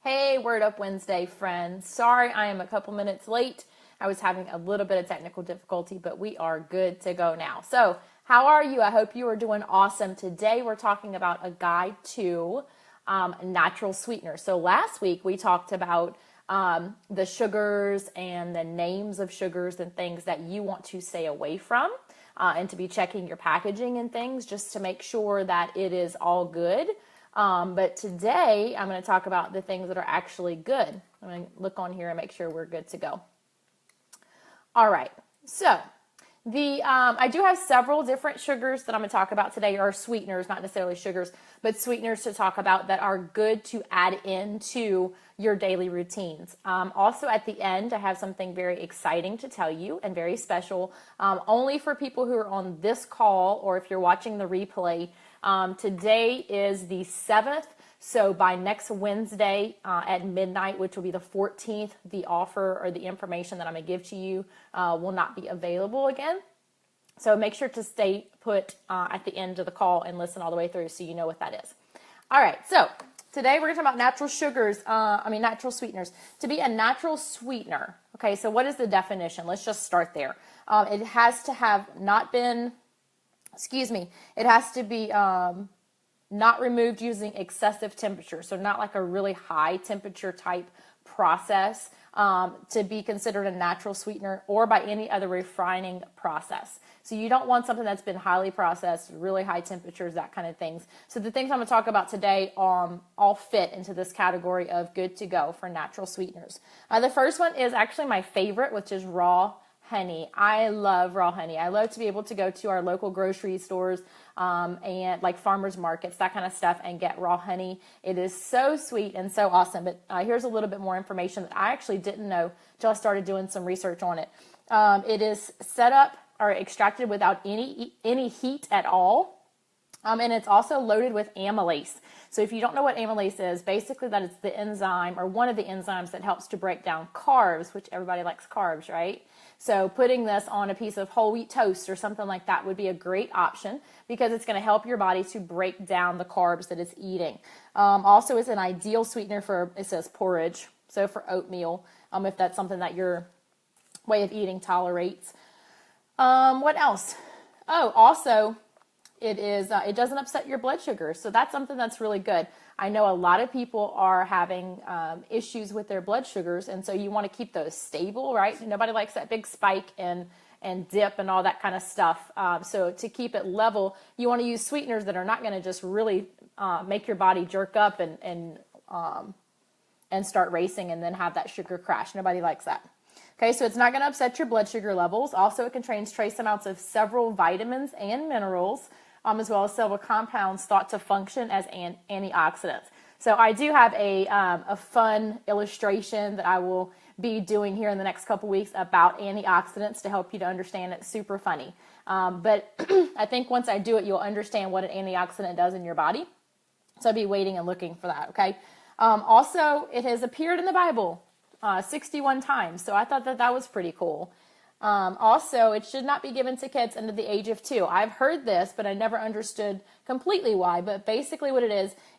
Hey, Word Up Wednesday, friends. Sorry I am a couple minutes late. I was having a little bit of technical difficulty, but we are good to go now. So, how are you? I hope you are doing awesome. Today, we're talking about a guide to natural sweeteners. So, last week, we talked about the sugars and the names of sugars and things that you want to stay away from and to be checking your packaging and things just to make sure that it is all good. But today I'm going to talk about the things that are actually good. I'm going to look on here and make sure we're good to go. All right. So I do have several different sugars that I'm going to talk about today, or sweeteners, not necessarily sugars, but sweeteners to talk about that are good to add into your daily routines. Also at the end, I have something very exciting to tell you and very special, only for people who are on this call, or if you're watching the replay. Today is the 7th, so by next Wednesday at midnight, which will be the 14th, the offer or the information that I'm going to give to you will not be available again. So make sure to stay put at the end of the call and listen all the way through so you know what that is. All right, so today we're going to talk about natural sugars, natural sweeteners. To be a natural sweetener, okay, so what is the definition? Let's just start there. It has to have not been... it has to be not removed using excessive temperature. So not like a really high temperature type process to be considered a natural sweetener, or by any other refining process. So you don't want something that's been highly processed, really high temperatures, that kind of things. So the things I'm going to talk about today all fit into this category of good to go for natural sweeteners. The first one is actually my favorite, which is raw honey. I love raw honey. I love to be able to go to our local grocery stores and like farmers markets, that kind of stuff, and get raw honey. It is so sweet and so awesome. But here's a little bit more information that I actually didn't know till I started doing some research on it. It is set up or extracted without any heat at all. And it's also loaded with amylase. So if you don't know what amylase is, basically that is the enzyme, or one of the enzymes that helps to break down carbs, which everybody likes carbs, right? So putting this on a piece of whole wheat toast or something like that would be a great option, because it's going to help your body to break down the carbs that it's eating. Also, it's an ideal sweetener for, it says porridge, so for oatmeal, if that's something that your way of eating tolerates. What else? Oh, also, it doesn't upset your blood sugar. So that's something that's really good. I know a lot of people are having issues with their blood sugars, and so you want to keep those stable, right? Nobody likes that big spike and dip and all that kind of stuff. So to keep it level, you want to use sweeteners that are not going to just really make your body jerk up and start racing and then have that sugar crash. Nobody likes that. Okay, so it's not going to upset your blood sugar levels. Also, it contains trace amounts of several vitamins and minerals, as well as several compounds thought to function as antioxidants. So I do have a fun illustration that I will be doing here in the next couple weeks about antioxidants to help you to understand it. Super funny. But I think once I do it, you'll understand what an antioxidant does in your body. So I'll be waiting and looking for that, okay? Also, it has appeared in the Bible 61 times, so I thought that was pretty cool. Also, it should not be given to kids under the age of 2. I've heard this, but I never understood completely why. But basically what it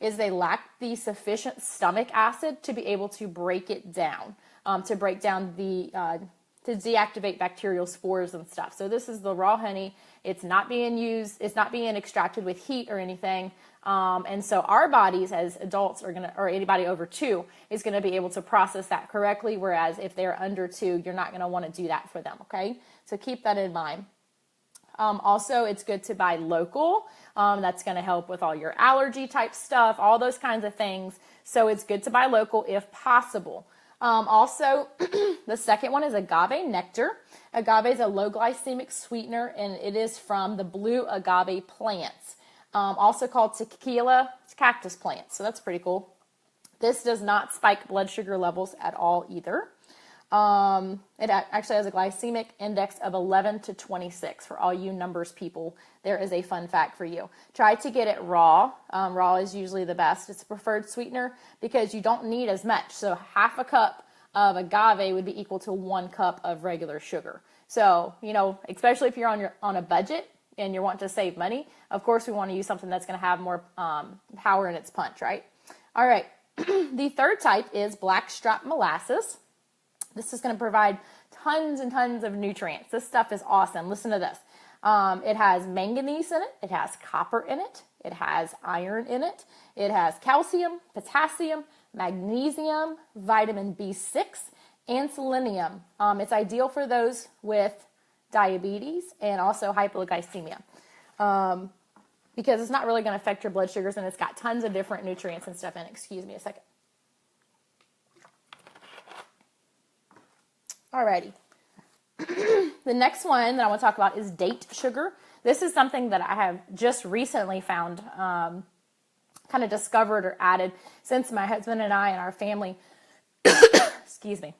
is they lack the sufficient stomach acid to be able to break it down, to break down to deactivate bacterial spores and stuff. So this is the raw honey. It's not being extracted with heat or anything. And so our bodies as adults or anybody over 2 is going to be able to process that correctly. Whereas if they're under 2, you're not going to want to do that for them. Okay. So keep that in mind. Also, it's good to buy local. That's going to help with all your allergy type stuff, all those kinds of things. So it's good to buy local if possible. Also, the second one is agave nectar. Agave is a low glycemic sweetener, and it is from the blue agave plants. Also called tequila cactus plants. So that's pretty cool. This does not spike blood sugar levels at all either. It actually has a glycemic index of 11 to 26 for all you numbers people. There is a fun fact for you. Try to get it raw. Raw is usually the best. It's a preferred sweetener because you don't need as much. So half a cup of agave would be equal to 1 cup of regular sugar. So, especially if you're on a budget and you're wanting to save money, of course we want to use something that's going to have more power in its punch, right? All right. The third type is blackstrap molasses. This is going to provide tons and tons of nutrients. This stuff is awesome. Listen to this. It has manganese in it. It has copper in it. It has iron in it. It has calcium, potassium, magnesium, vitamin B6, and selenium. It's ideal for those with diabetes and also hypoglycemia because it's not really going to affect your blood sugars, and it's got tons of different nutrients and stuff in it. Excuse me a second. Alrighty. The next one that I want to talk about is date sugar. This is something that I have just recently found, kind of discovered or added since my husband and I and our family, excuse me,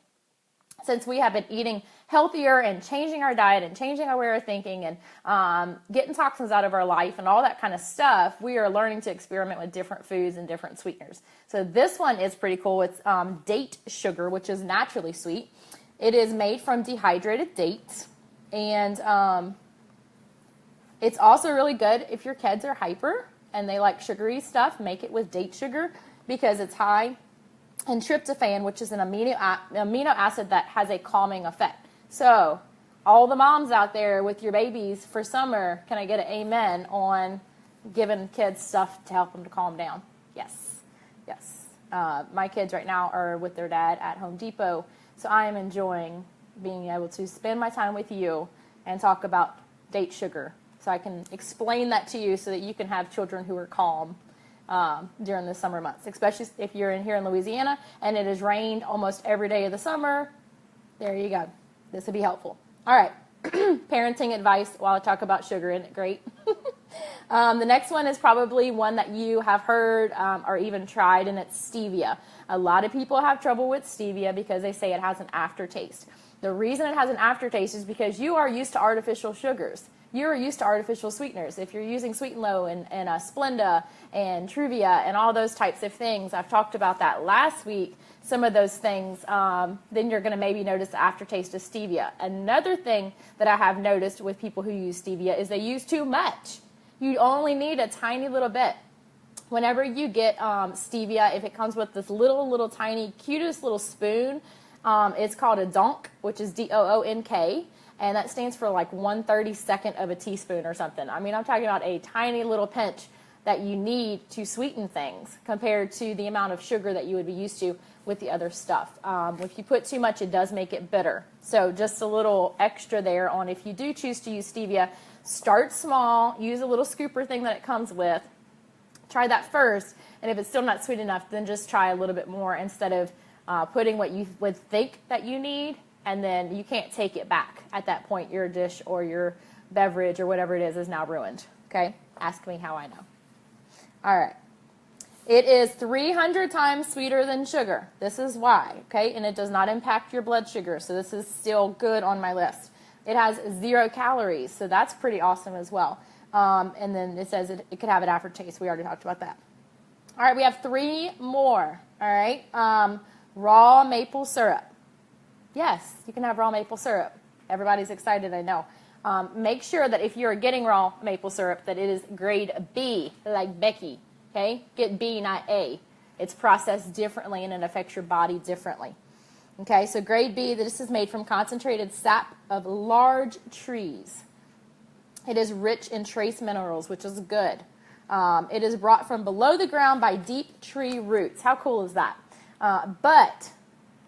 since we have been eating healthier and changing our diet and changing our way of thinking and getting toxins out of our life and all that kind of stuff, we are learning to experiment with different foods and different sweeteners. So this one is pretty cool. It's date sugar, which is naturally sweet. It is made from dehydrated dates, and it's also really good if your kids are hyper and they like sugary stuff. Make it with date sugar because it's high in tryptophan, which is an amino acid that has a calming effect. So all the moms out there with your babies for summer, can I get an amen on giving kids stuff to help them to calm down? Yes, yes. My kids right now are with their dad at Home Depot. So I am enjoying being able to spend my time with you and talk about date sugar. So I can explain that to you so that you can have children who are calm during the summer months, especially if you're here in Louisiana and it has rained almost every day of the summer. There you go. This will be helpful. All right. Parenting advice while I talk about sugar. Isn't it great? The next one is probably one that you have heard or even tried, and it's stevia. A lot of people have trouble with stevia because they say it has an aftertaste. The reason it has an aftertaste is because you are used to artificial sugars. You are used to artificial sweeteners. If you're using Sweet and Low and Splenda and Truvia and all those types of things, I've talked about that last week, some of those things, then you're going to maybe notice the aftertaste of stevia. Another thing that I have noticed with people who use stevia is they use too much. You only need a tiny little bit. Whenever you get stevia, if it comes with this little tiny, cutest little spoon, it's called a donk, which is D-O-O-N-K, and that stands for like 1/32 of a teaspoon or something. I mean, I'm talking about a tiny little pinch that you need to sweeten things compared to the amount of sugar that you would be used to with the other stuff. If you put too much, it does make it bitter. So just a little extra there on if you do choose to use stevia. Start small, use a little scooper thing that it comes with. Try that first, and if it's still not sweet enough, then just try a little bit more instead of putting what you would think that you need, and then you can't take it back. At that point, your dish or your beverage or whatever it is now ruined. Okay? Ask me how I know. All right. It is 300 times sweeter than sugar. This is why, okay? And it does not impact your blood sugar, so this is still good on my list. It has 0 calories, so that's pretty awesome as well. And then it says it could have an aftertaste. We already talked about that. All right, we have 3 more. All right, raw maple syrup. Yes, you can have raw maple syrup. Everybody's excited, I know. Make sure that if you're getting raw maple syrup, that it is grade B, like Becky. Okay, get B, not A. It's processed differently and it affects your body differently. Okay, so grade B, this is made from concentrated sap of large trees. It is rich in trace minerals, which is good. It is brought from below the ground by deep tree roots. How cool is that? But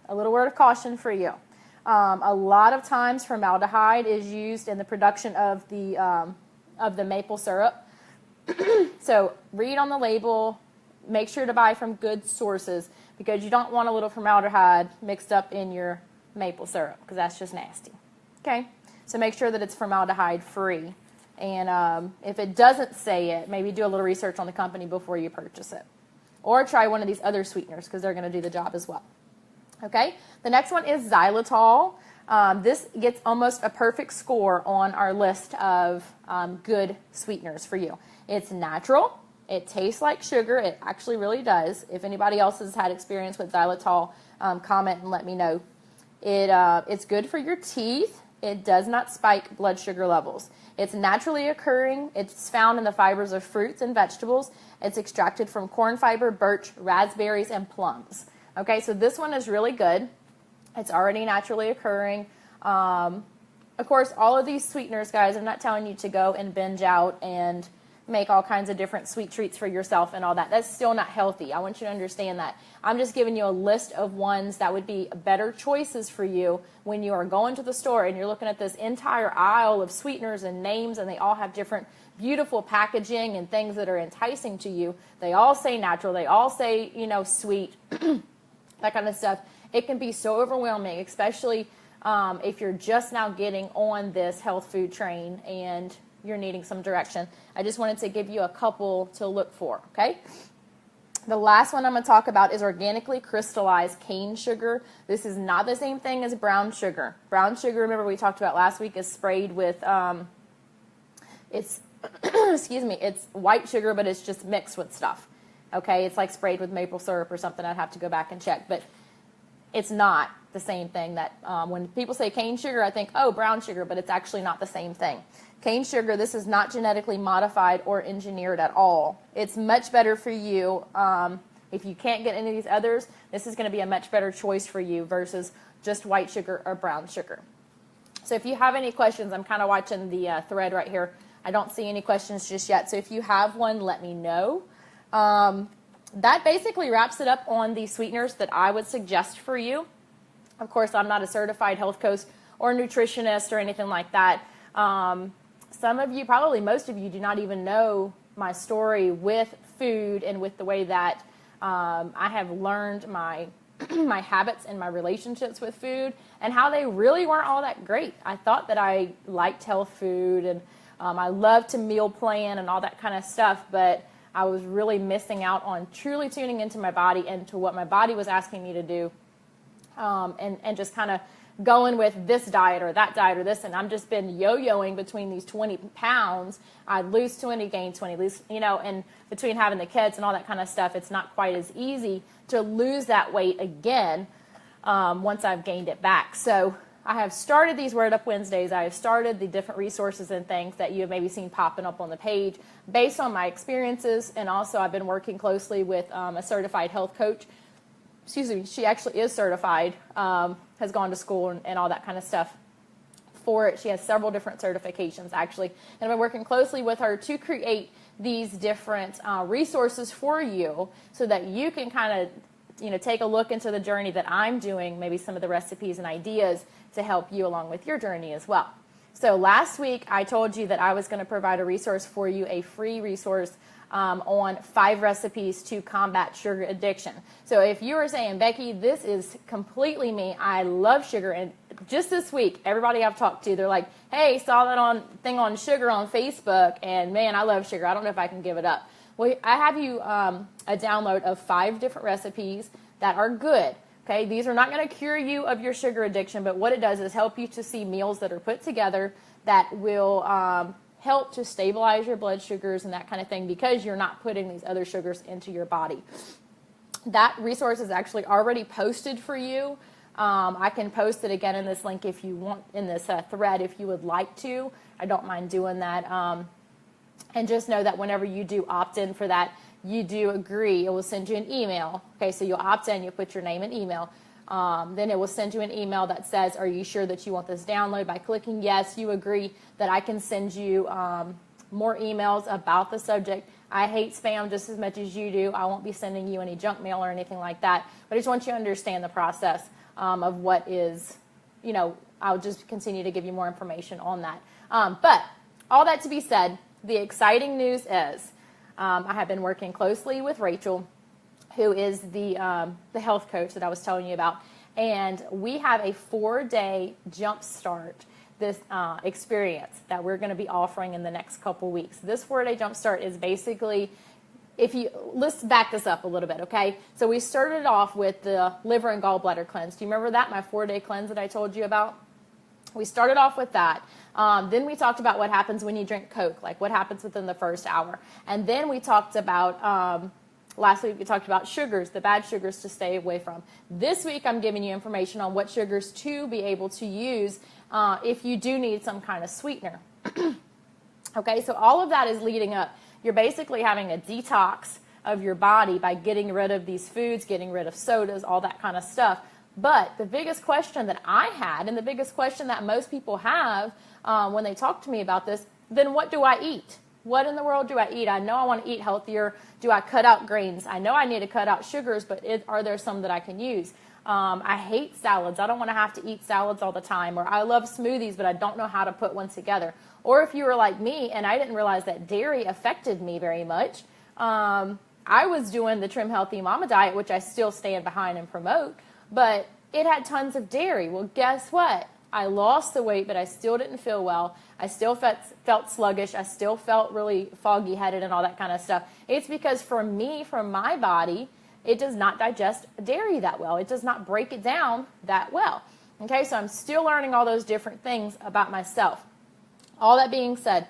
a little word of caution for you. A lot of times formaldehyde is used in the production of the maple syrup. So read on the label. Make sure to buy from good sources because you don't want a little formaldehyde mixed up in your maple syrup because that's just nasty. Okay? So make sure that it's formaldehyde free. And if it doesn't say it, maybe do a little research on the company before you purchase it. Or try one of these other sweeteners because they're going to do the job as well. Okay? The next one is xylitol. This gets almost a perfect score on our list of good sweeteners for you. It's natural. It tastes like sugar. It actually really does. If anybody else has had experience with xylitol, comment and let me know. It's good for your teeth. It does not spike blood sugar levels. It's naturally occurring. It's found in the fibers of fruits and vegetables. It's extracted from corn fiber, birch, raspberries, and plums. Okay, so this one is really good. It's already naturally occurring. Of course, all of these sweeteners, guys, I'm not telling you to go and binge out and make all kinds of different sweet treats for yourself and all that. That's still not healthy. I want you to understand that. I'm just giving you a list of ones that would be better choices for you when you are going to the store and you're looking at this entire aisle of sweeteners and names, and they all have different beautiful packaging and things that are enticing to you. They all say natural. They all say, sweet, that kind of stuff. It can be so overwhelming, especially if you're just now getting on this health food train and you're needing some direction. I just wanted to give you a couple to look for, okay? The last one I'm going to talk about is organically crystallized cane sugar. This is not the same thing as brown sugar. Brown sugar, remember we talked about last week, is sprayed with, it's, excuse me, it's white sugar, but it's just mixed with stuff, okay? It's like sprayed with maple syrup or something. I'd have to go back and check, but it's not the same thing. That when people say cane sugar, I think, oh, brown sugar, but it's actually not the same thing. Cane sugar, this is not genetically modified or engineered at all. It's much better for you. If you can't get any of these others, this is going to be a much better choice for you versus just white sugar or brown sugar. So if you have any questions, I'm kind of watching the thread right here. I don't see any questions just yet. So if you have one, let me know. That basically wraps it up on the sweeteners that I would suggest for you. Of course, I'm not a certified health coach or nutritionist or anything like that. Some of you, probably most of you, do not even know my story with food and with the way that I have learned my my habits and my relationships with food and how they really weren't all that great. I thought that I liked health food and I loved to meal plan and all that kind of stuff, but I was really missing out on truly tuning into my body and to what my body was asking me to do, and just kind of going with this diet or that diet or this, and I've just been yo-yoing between these 20 pounds. I'd lose 20, gain 20, lose, and between having the kids and all that kind of stuff, it's not quite as easy to lose that weight again once I've gained it back. So I have started these Word Up Wednesdays. I have started the different resources and things that you have maybe seen popping up on the page based on my experiences, and also I've been working closely with a certified health coach. Excuse me, she actually is certified, has gone to school and all that kind of stuff for it. She has several different certifications, actually. And I've been working closely with her to create these different resources for you so that you can kind of, take a look into the journey that I'm doing, maybe some of the recipes and ideas to help you along with your journey as well. So last week, I told you that I was going to provide a resource for you, a free resource on 5 recipes to combat sugar addiction. So if you are saying, Becky, this is completely me, I love sugar, and just this week, everybody I've talked to, they're like, hey, saw that thing on sugar on Facebook, and man, I love sugar. I don't know if I can give it up. Well, I have you a download of 5 different recipes that are good. Okay, these are not going to cure you of your sugar addiction, but what it does is help you to see meals that are put together that will help to stabilize your blood sugars and that kind of thing, because you're not putting these other sugars into your body. That resource is actually already posted for you. I can post it again in this link if you want, in this thread if you would like to. I don't mind doing that. And just know that whenever you do opt in for that, you do agree, it will send you an email. Okay, so you'll opt in, you put your name and email. Then it will send you an email that says, are you sure that you want this download? By clicking yes, you agree that I can send you more emails about the subject. I hate spam just as much as you do. I won't be sending you any junk mail or anything like that. But I just want you to understand the process of what is, I'll just continue to give you more information on that. But all that to be said, the exciting news is I have been working closely with Rachel, who is the health coach that I was telling you about, and we have a 4-day jumpstart this experience that we're going to be offering in the next couple weeks. This 4-day jumpstart is basically, let's back this up a little bit, okay? So we started off with the liver and gallbladder cleanse. Do you remember that, my 4-day cleanse that I told you about? We started off with that. Then we talked about what happens when you drink Coke, like what happens within the first hour. And then we talked about Last week we talked about sugars, the bad sugars to stay away from. This week I'm giving you information on what sugars to be able to use if you do need some kind of sweetener. Okay, so all of that is leading up. You're basically having a detox of your body by getting rid of these foods, getting rid of sodas, all that kind of stuff. But the biggest question that I had, and the biggest question that most people have when they talk to me about this, then what do I eat? What in the world do I eat? I know I want to eat healthier. Do I cut out grains? I know I need to cut out sugars, but are there some that I can use? I hate salads. I don't want to have to eat salads all the time. Or I love smoothies, but I don't know how to put one together. Or if you were like me and I didn't realize that dairy affected me very much, I was doing the Trim Healthy Mama diet, which I still stand behind and promote, but it had tons of dairy. Well, guess what? I lost the weight, but I still didn't feel well. I still felt sluggish. I still felt really foggy-headed and all that kind of stuff. It's because for me, for my body, it does not digest dairy that well. It does not break it down that well. Okay, so I'm still learning all those different things about myself. All that being said,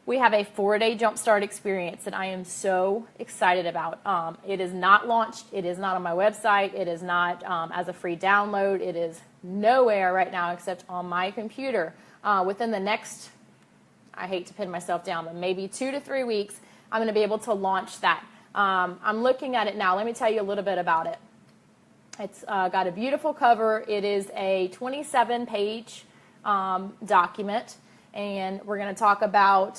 we have a 4-day Jumpstart experience that I am so excited about. It is not launched. It is not on my website. It is not as a free download. It is nowhere right now except on my computer. Within the next, I hate to pin myself down, but maybe 2 to 3 weeks, I'm going to be able to launch that. I'm looking at it now. Let me tell you a little bit about it. It's got a beautiful cover. It is a 27-page document. And we're going to talk about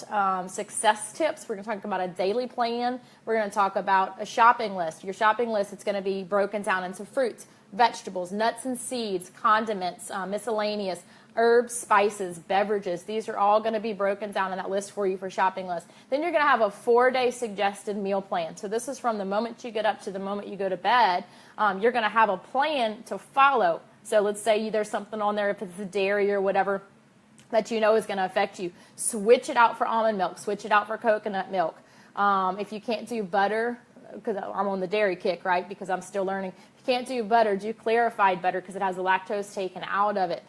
success tips. We're going to talk about a daily plan. We're going to talk about a shopping list. Your shopping list, it's going to be broken down into fruits, vegetables, nuts and seeds, condiments, miscellaneous, herbs, spices, beverages. These are all going to be broken down in that list for you for shopping list. Then you're going to have a 4-day suggested meal plan. So this is from the moment you get up to the moment you go to bed. You're going to have a plan to follow. So let's say there's something on there, if it's dairy or whatever, that you know is going to affect you. Switch it out for almond milk. Switch it out for coconut milk. If you can't do butter, because I'm on the dairy kick, right, because I'm still learning. If you can't do butter, do clarified butter because it has the lactose taken out of it.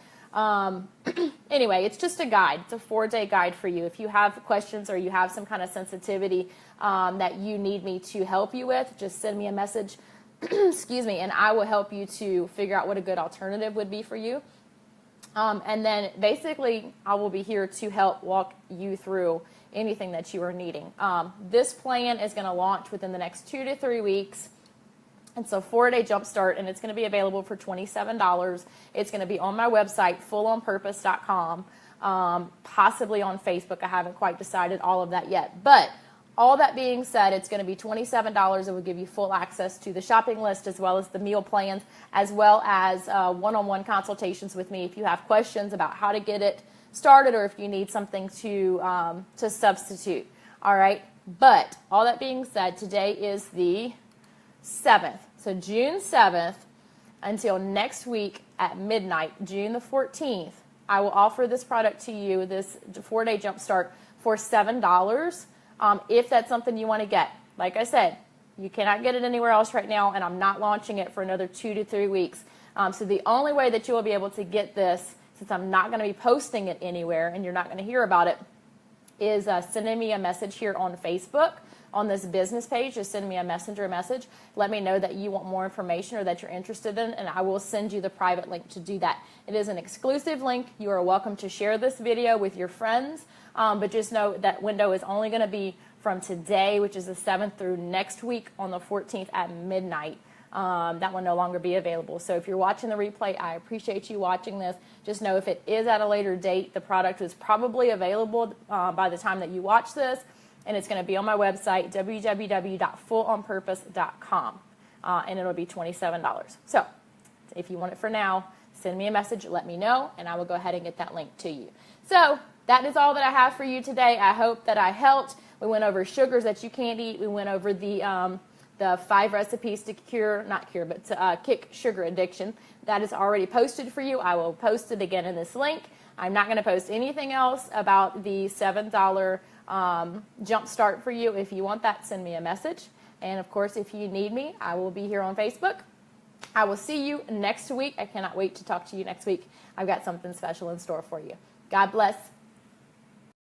Anyway, it's just a guide. It's a 4-day guide for you. If you have questions or you have some kind of sensitivity that you need me to help you with, just send me a message, excuse me, and I will help you to figure out what a good alternative would be for you. And then basically I will be here to help walk you through anything that you are needing. This plan is going to launch within the next 2 to 3 weeks. It's a 4-day Jumpstart, and it's going to be available for $27. It's going to be on my website, fullonpurpose.com, possibly on Facebook. I haven't quite decided all of that yet. But all that being said, it's going to be $27. It will give you full access to the shopping list as well as the meal plans, as well as one-on-one consultations with me if you have questions about how to get it started or if you need something to substitute. All right. But all that being said, today is the 7th. So June 7th until next week at midnight, June the 14th, I will offer this product to you, this 4-day Jumpstart, for $7. If that's something you want to get. Like I said, you cannot get it anywhere else right now, and I'm not launching it for another 2 to 3 weeks. So the only way that you will be able to get this, since I'm not going to be posting it anywhere and you're not going to hear about it, is sending me a message here on Facebook on this business page. Just send me a messenger message. Let me know that you want more information or that you're interested in, and I will send you the private link to do that. It is an exclusive link. You are welcome to share this video with your friends, but just know that window is only going to be from today, which is the 7th, through next week on the 14th at midnight. That will no longer be available. So if you're watching the replay, I appreciate you watching this. Just know if it is at a later date, the product is probably available by the time that you watch this, and it's going to be on my website, www.fullonpurpose.com, and it'll be $27. So if you want it for now, send me a message, let me know, and I will go ahead and get that link to you. So that is all that I have for you today. I hope that I helped. We went over sugars that you can't eat. We went over the 5 recipes to kick sugar addiction. That is already posted for you. I will post it again in this link. I'm not going to post anything else about the $7 jump start for you. If you want that, send me a message. And of course, if you need me, I will be here on Facebook. I will see you next week. I cannot wait to talk to you next week. I've got something special in store for you. God bless.